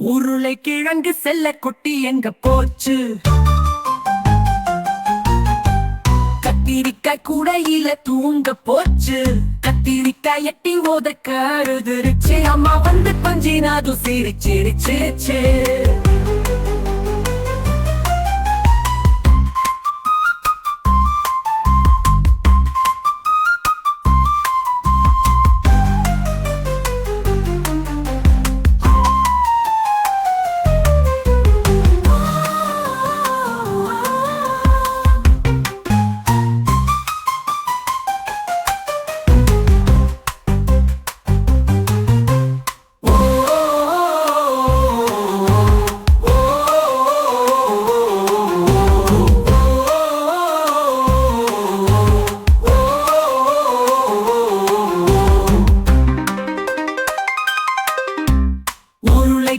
உருளை கிழங்கு செல்ல குட்டி எங்க போச்சு? கத்திரிக்காய் கூடையில தூங்க போச்சு. கத்திரிக்காய் எட்டி ஓதக்க அழுதுருச்சு. அம்மா வந்து கொஞ்சினாது சிரிச்சிருச்சு.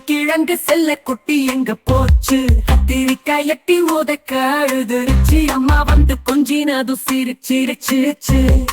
கிழங்கு செல்ல குட்டி எங்க போச்சு? கத்திரிக்காய் எட்டி ஓதக்க அழுதுருச்சு. அம்மா வந்து கொஞ்சினது சிரிச்சிருச்சு.